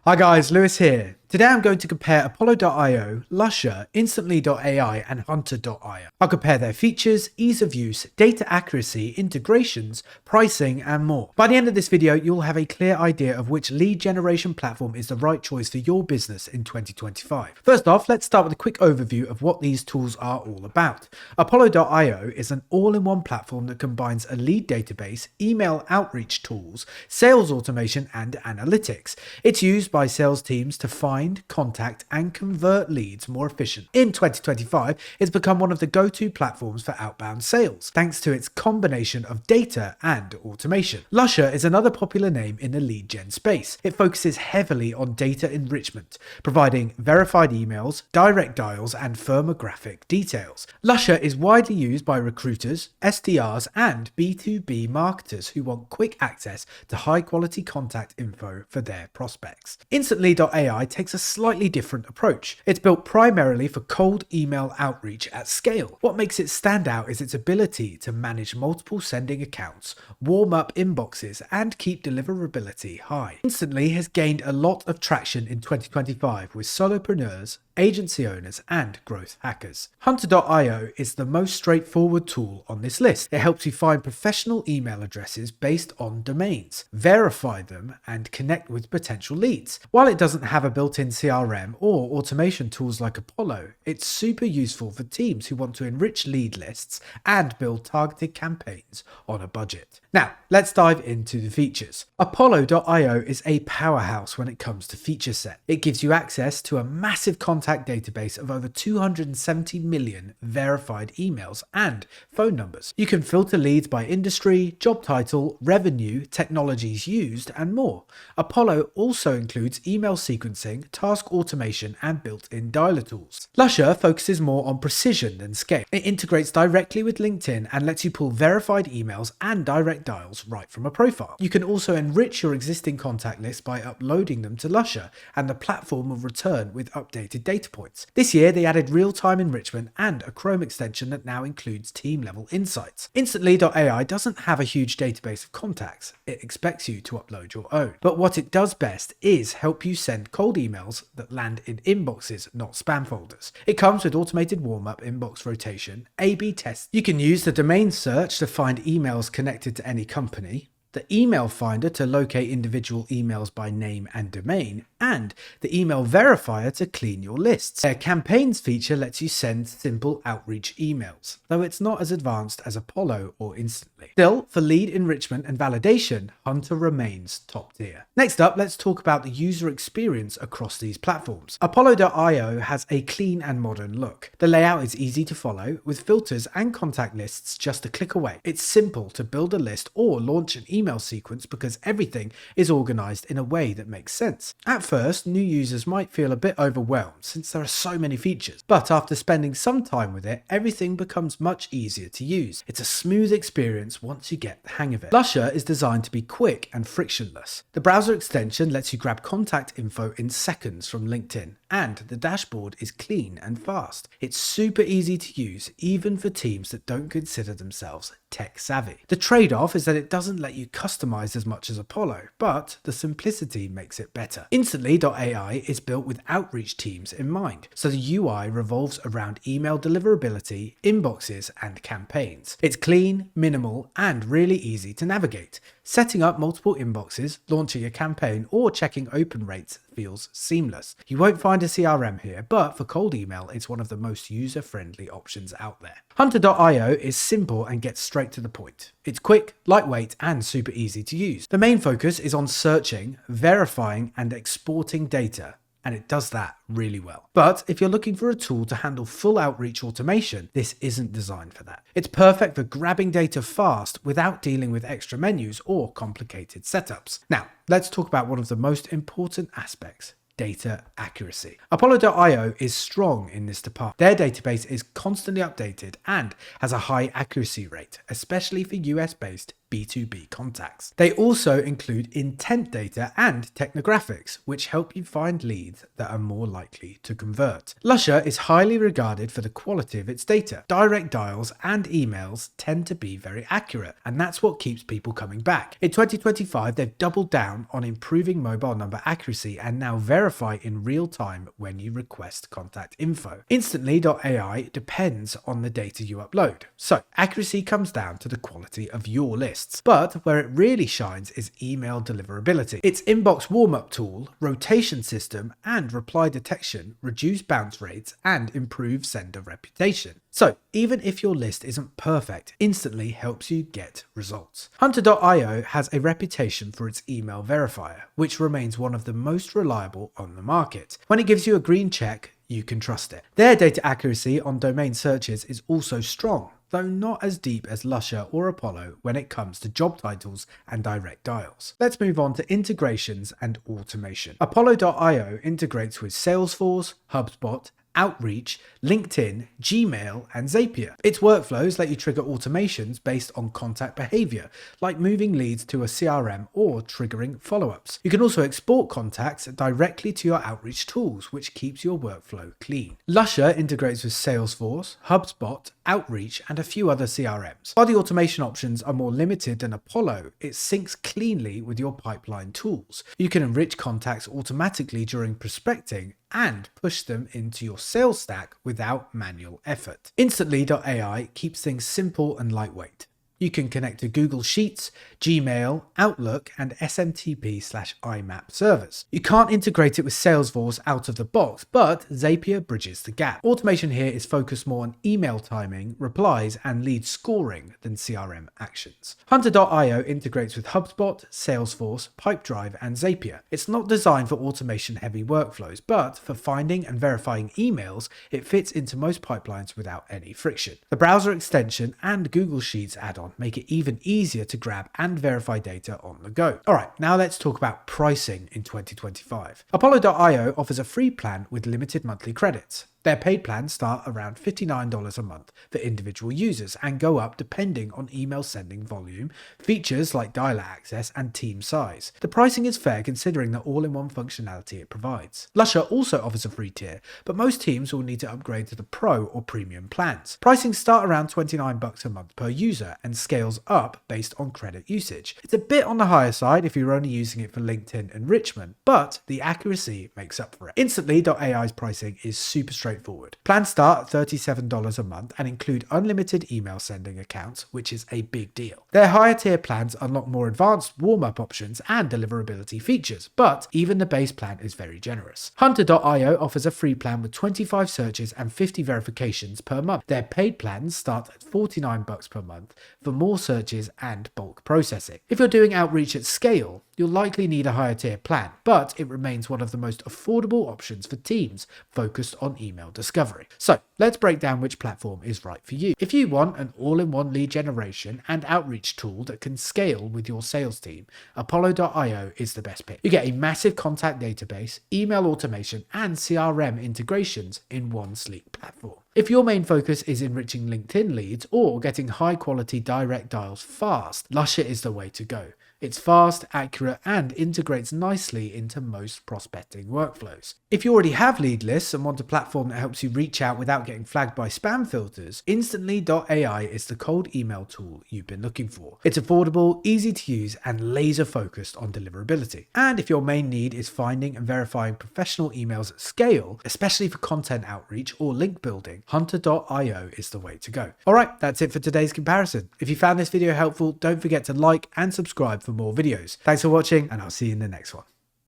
Hi guys, Lewis here. Today I'm going to compare Apollo.io, Lusha, Instantly.ai and Hunter.io. I'll compare their features, ease of use, data accuracy, integrations, pricing and more. By the end of this video, you'll have a clear idea of which lead generation platform is the right choice for your business in 2025. First off, let's start with a quick overview of what these tools are all about. Apollo.io is an all-in-one platform that combines a lead database, email outreach tools, sales automation and analytics. It's used by sales teams to find, contact, and convert leads more efficiently. In 2025, it's become one of the go-to platforms for outbound sales, thanks to its combination of data and automation. Lusha is another popular name in the lead gen space. It focuses heavily on data enrichment, providing verified emails, direct dials, and firmographic details. Lusha is widely used by recruiters, SDRs, and B2B marketers who want quick access to high-quality contact info for their prospects. Instantly.ai takes a slightly different approach. It's built primarily for cold email outreach at scale. What makes it stand out is its ability to manage multiple sending accounts, warm up inboxes, and keep deliverability high. Instantly has gained a lot of traction in 2025 with solopreneurs, agency owners, and growth hackers. Hunter.io is the most straightforward tool on this list. It helps you find professional email addresses based on domains, verify them, and connect with potential leads. While it doesn't have a built-in CRM or automation tools like Apollo, it's super useful for teams who want to enrich lead lists and build targeted campaigns on a budget. Now, let's dive into the features. Apollo.io is a powerhouse when it comes to feature set. It gives you access to a massive contact database of over 270 million verified emails and phone numbers. You can filter leads by industry, job title, revenue, technologies used, and more. Apollo also includes email sequencing, task automation, and built-in dialer tools. Lusha focuses more on precision than scale. It integrates directly with LinkedIn and lets you pull verified emails and direct dials right from a profile. You can also enrich your existing contact list by uploading them to Lusha, and the platform will return with updated data points. This year, they added real-time enrichment and a Chrome extension that now includes team-level insights. Instantly.ai doesn't have a huge database of contacts. It expects you to upload your own. But what it does best is help you send cold emails that land in inboxes, not spam folders. It comes with automated warm-up inbox rotation, A/B tests. You can use the domain search to find emails connected to any company, the email finder to locate individual emails by name and domain, and the email verifier to clean your lists. Their campaigns feature lets you send simple outreach emails, though it's not as advanced as Apollo or Instantly. Still, for lead enrichment and validation, Hunter remains top tier. Next up, let's talk about the user experience across these platforms. Apollo.io has a clean and modern look. The layout is easy to follow, with filters and contact lists just a click away. It's simple to build a list or launch an email sequence because everything is organized in a way that makes sense. At first, new users might feel a bit overwhelmed since there are so many features, but after spending some time with it, everything becomes much easier to use. It's a smooth experience once you get the hang of it. Lusha is designed to be quick and frictionless. The browser extension lets you grab contact info in seconds from LinkedIn, and the dashboard is clean and fast. It's super easy to use, even for teams that don't consider themselves tech savvy. The trade-off is that it doesn't let you customize as much as Apollo, but the simplicity makes it better. Instantly.ai is built with outreach teams in mind, so the UI revolves around email deliverability, inboxes, and campaigns. It's clean, minimal, and really easy to navigate. Setting up multiple inboxes, launching a campaign, or checking open rates feels seamless. You won't find a CRM here, but for cold email, it's one of the most user-friendly options out there. Hunter.io is simple and gets straight to the point. It's quick, lightweight, and super easy to use. The main focus is on searching, verifying, and exporting data, and it does that really well. But if you're looking for a tool to handle full outreach automation, this isn't designed for that. It's perfect for grabbing data fast without dealing with extra menus or complicated setups. Now, let's talk about one of the most important aspects: data accuracy. Apollo.io is strong in this department. Their database is constantly updated and has a high accuracy rate, especially for US-based B2B contacts. They also include intent data and technographics, which help you find leads that are more likely to convert. Lusha is highly regarded for the quality of its data. Direct dials and emails tend to be very accurate, and that's what keeps people coming back. In 2025, they've doubled down on improving mobile number accuracy and now verify in real time when you request contact info. Instantly.ai depends on the data you upload, so accuracy comes down to the quality of your lists. But where it really shines is email deliverability. Its inbox warm-up tool, rotation system, and reply detection reduce bounce rates and improve sender reputation. So even if your list isn't perfect, Instantly helps you get results. Hunter.io has a reputation for its email verifier, which remains one of the most reliable on the market. When it gives you a green check, you can trust it. Their data accuracy on domain searches is also strong, though not as deep as Lusha or Apollo when it comes to job titles and direct dials. Let's move on to integrations and automation. Apollo.io integrates with Salesforce, HubSpot, Outreach, LinkedIn, Gmail, and Zapier. Its workflows let you trigger automations based on contact behavior, like moving leads to a CRM or triggering follow-ups. You can also export contacts directly to your outreach tools, which keeps your workflow clean. Lusha integrates with Salesforce, HubSpot, Outreach, and a few other CRMs. While the automation options are more limited than Apollo, it syncs cleanly with your pipeline tools. You can enrich contacts automatically during prospecting and push them into your sales stack without manual effort. Instantly.ai keeps things simple and lightweight. You can connect to Google Sheets, Gmail, Outlook, and SMTP/IMAP servers. You can't integrate it with Salesforce out of the box, but Zapier bridges the gap. Automation here is focused more on email timing, replies, and lead scoring than CRM actions. Hunter.io integrates with HubSpot, Salesforce, Pipedrive, and Zapier. It's not designed for automation-heavy workflows, but for finding and verifying emails, it fits into most pipelines without any friction. The browser extension and Google Sheets add-on make it even easier to grab and verify data on the go. Alright, now let's talk about pricing in 2025. Apollo.io offers a free plan with limited monthly credits. Their paid plans start around $59 a month for individual users and go up depending on email sending volume, features like dialer access, and team size. The pricing is fair considering the all-in-one functionality it provides. Lusha also offers a free tier, but most teams will need to upgrade to the Pro or Premium plans. Pricing start around $29 a month per user and scales up based on credit usage. It's a bit on the higher side if you're only using it for LinkedIn enrichment, but the accuracy makes up for it. Instantly.ai's pricing is super straightforward. Plans start at $37 a month and include unlimited email sending accounts, which is a big deal. Their higher tier plans unlock more advanced warm-up options and deliverability features, but even the base plan is very generous. Hunter.io offers a free plan with 25 searches and 50 verifications per month. Their paid plans start at $49 per month for more searches and bulk processing. If you're doing outreach at scale, you'll likely need a higher tier plan, but it remains one of the most affordable options for teams focused on email discovery. So let's break down which platform is right for you. If you want an all-in-one lead generation and outreach tool that can scale with your sales team, Apollo.io is the best pick. You get a massive contact database, email automation, and CRM integrations in one sleek platform. If your main focus is enriching LinkedIn leads or getting high-quality direct dials fast, Lusha is the way to go. It's fast, accurate, and integrates nicely into most prospecting workflows. If you already have lead lists and want a platform that helps you reach out without getting flagged by spam filters, Instantly.ai is the cold email tool you've been looking for. It's affordable, easy to use, and laser focused on deliverability. And if your main need is finding and verifying professional emails at scale, especially for content outreach or link building, Hunter.io is the way to go. Alright, that's it for today's comparison. If you found this video helpful, don't forget to like and subscribe for more videos. Thanks for watching, and I'll see you in the next one.